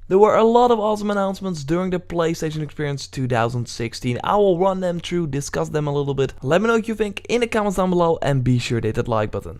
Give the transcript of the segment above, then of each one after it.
There were a lot of awesome announcements during the PlayStation Experience 2016. I will run them through, discuss them a little bit. Let me know what you think in the comments down below and be sure to hit that like button.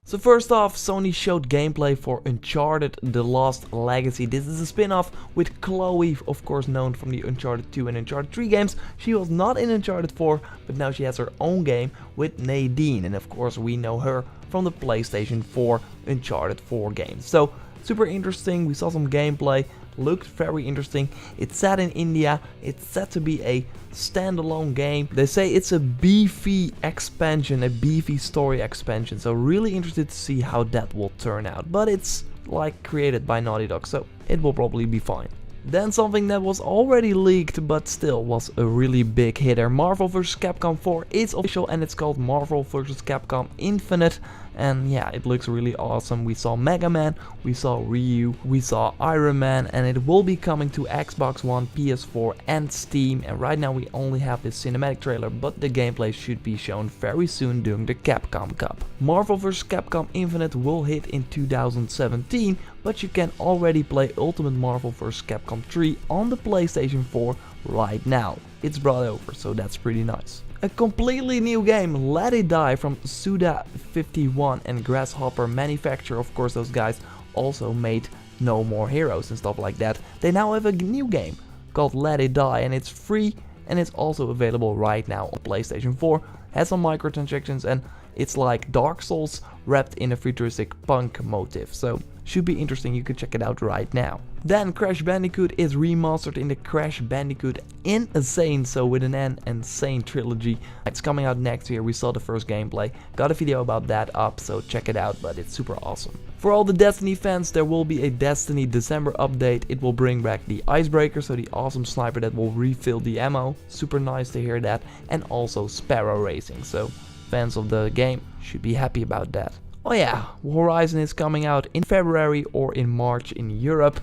So first off, Sony showed gameplay for Uncharted The Lost Legacy. This is a spin-off with Chloe, of course known from the Uncharted 2 and Uncharted 3 games. She was not in Uncharted 4, but now she has her own game with Nadine. And of course we know her from the PlayStation 4 Uncharted 4 games. So super interesting, we saw some gameplay, looked very interesting. It's set in India, it's set to be a standalone game. They say it's a beefy expansion, a beefy story expansion, so really interested to see how that will turn out. But it's like created by Naughty Dog, so it will probably be fine. Then something that was already leaked but still was a really big hitter. Marvel vs. Capcom 4 is official and it's called Marvel vs. Capcom Infinite. And yeah, it looks really awesome. We saw Mega Man, we saw Ryu, we saw Iron Man, and it will be coming to Xbox One, PS4 and Steam. And right now we only have this cinematic trailer, but the gameplay should be shown very soon during the Capcom Cup. Marvel vs. Capcom Infinite will hit in 2017, but you can already play Ultimate Marvel vs. Capcom 3 on the PlayStation 4 right now. It's brought over, so that's pretty nice. A completely new game, Let It Die, from Suda51 and Grasshopper Manufacture. Of course, those guys also made No More Heroes and stuff like that. They now have a new game called Let It Die, and it's free and it's also available right now on PlayStation 4. Has some microtransactions and it's like Dark Souls wrapped in a futuristic punk motif. So should be interesting, you can check it out right now. Then Crash Bandicoot is remastered in the Crash Bandicoot Insane, so with an N, Insane trilogy. It's coming out next year, we saw the first gameplay. Got a video about that up, so check it out, but it's super awesome. For all the Destiny fans, there will be a Destiny December update. It will bring back the Icebreaker, so the awesome sniper that will refill the ammo. Super nice to hear that. And also Sparrow Racing, so fans of the game should be happy about that. Oh yeah, Horizon is coming out in February or in March in Europe.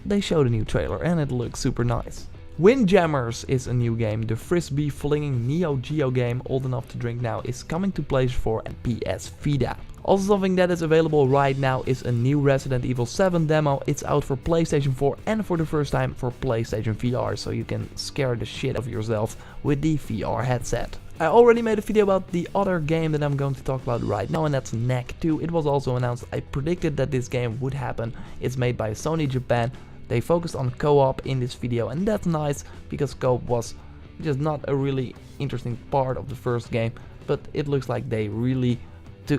They showed a new trailer and it looks super nice. Windjammers is a new game. The frisbee flinging Neo Geo game, old enough to drink now, is coming to PlayStation 4 and PS Vita. Also something that is available right now is a new Resident Evil 7 demo. It's out for PlayStation 4 and for the first time for PlayStation VR, so you can scare the shit out of yourself with the VR headset. I already made a video about the other game that I'm going to talk about right now, and that's Knack 2. It was also announced. I predicted that this game would happen. It's made by Sony Japan. They focused on co-op in this video, and that's nice because co-op was just not a really interesting part of the first game, but it looks like they really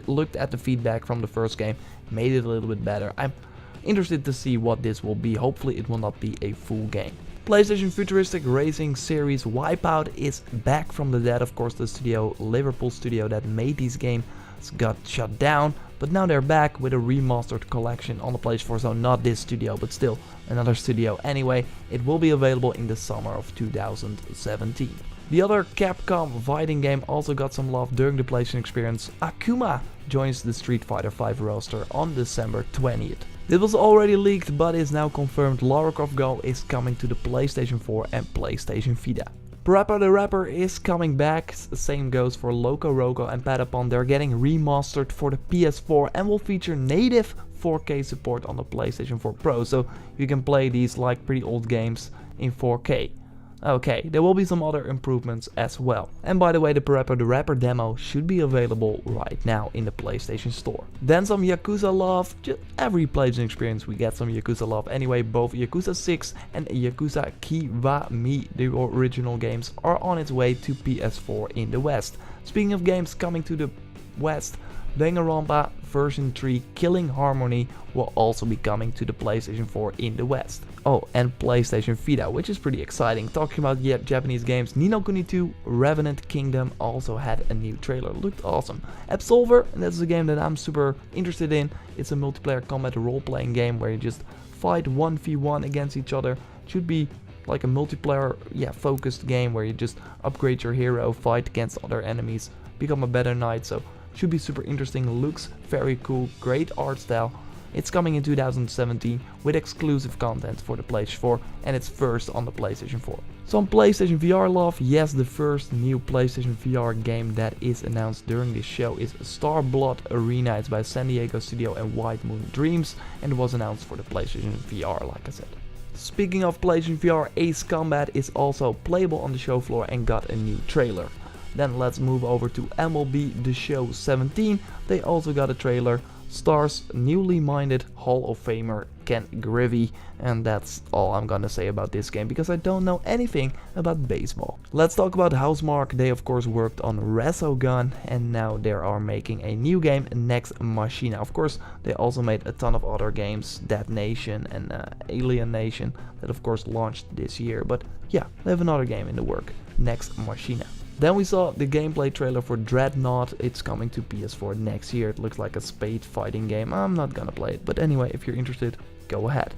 looked at the feedback from the first game, made it a little bit better. I'm interested to see what this will be. Hopefully it will not be a full game. PlayStation futuristic racing series Wipeout is back from the dead. Of course, the studio, Liverpool studio that made these games, got shut down, but now they're back with a remastered collection on the PlayStation 4. So not this studio, but still another studio. Anyway, it will be available in the summer of 2017. The other Capcom fighting game also got some love during the PlayStation Experience. Akuma joins the Street Fighter V roster on December 20th. This was already leaked, but is now confirmed. Lara Croft Go is coming to the PlayStation 4 and PlayStation Vita. Parappa the Rapper is coming back. Same goes for Loco Roco and Patapon. They're getting remastered for the PS4 and will feature native 4K support on the PlayStation 4 Pro, so you can play these like pretty old games in 4K. Okay, there will be some other improvements as well. And by the way, the Parappa the Rapper demo should be available right now in the PlayStation Store. Then some Yakuza love. Just every PlayStation Experience we get some Yakuza love. Anyway, both Yakuza 6 and Yakuza Kiwami, the original games, are on its way to PS4 in the West. Speaking of games coming to the West, Danganronpa version 3 Killing Harmony will also be coming to the PlayStation 4 in the West. Oh, and PlayStation Vita, which is pretty exciting. Talking about Japanese games, Ni no Kuni 2 Revenant Kingdom also had a new trailer. Looked awesome. Absolver, and that's a game that I'm super interested in. It's a multiplayer combat role-playing game where you just fight 1v1 against each other. It should be like a multiplayer focused game where you just upgrade your hero, fight against other enemies, become a better knight. So should be super interesting. Looks very cool, great art style. It's coming in 2017 with exclusive content for the PlayStation 4, and it's first on the PlayStation 4. Some PlayStation VR love. Yes, the first new PlayStation VR game that is announced during this show is Star Blood Arena. It's by San Diego Studio and White Moon Dreams, and it was announced for the PlayStation VR, like I said. Speaking of PlayStation VR, Ace Combat is also playable on the show floor and got a new trailer. Then let's move over to MLB The Show 17. They also got a trailer. Stars newly minded Hall of Famer Ken Griffey, and that's all I'm gonna say about this game because I don't know anything about baseball. Let's talk about Housemarque. They of course worked on Resogun, and now they are making a new game, Next Machina. Of course, they also made a ton of other games, Dead Nation and Alien Nation, that of course launched this year. But yeah, they have another game in the work, Next Machina. Then we saw the gameplay trailer for Dreadnought. It's coming to PS4 next year. It looks like a spade fighting game. I'm not gonna play it, but anyway, if you're interested, go ahead.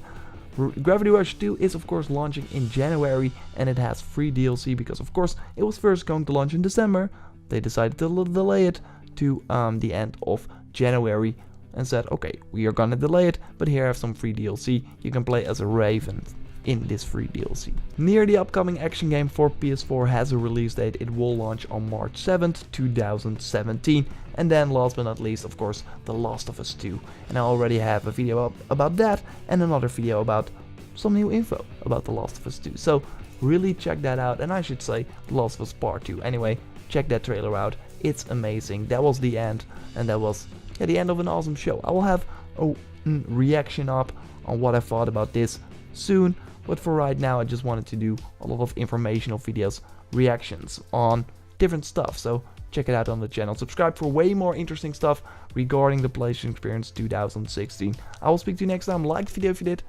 Gravity Rush 2 is of course launching in January, and it has free DLC because of course it was first going to launch in December. They decided to delay it to the end of January and said, okay, we are gonna delay it, but here I have some free DLC. You can play as a Raven in this free DLC. Near the upcoming action game for PS4 has a release date. It will launch on March 7th, 2017. And then last but not least, of course, The Last of Us 2. And I already have a video up about that and another video about some new info about The Last of Us 2. So really check that out, and I should say The Last of Us Part 2. Anyway, check that trailer out. It's amazing. That was the end, and that was the end of an awesome show. I will have a reaction up on what I thought about this soon. But for right now, I just wanted to do a lot of informational videos, reactions on different stuff. So check it out on the channel. Subscribe for way more interesting stuff regarding the PlayStation Experience 2016. I will speak to you next time. Like the video if you did.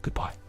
Goodbye.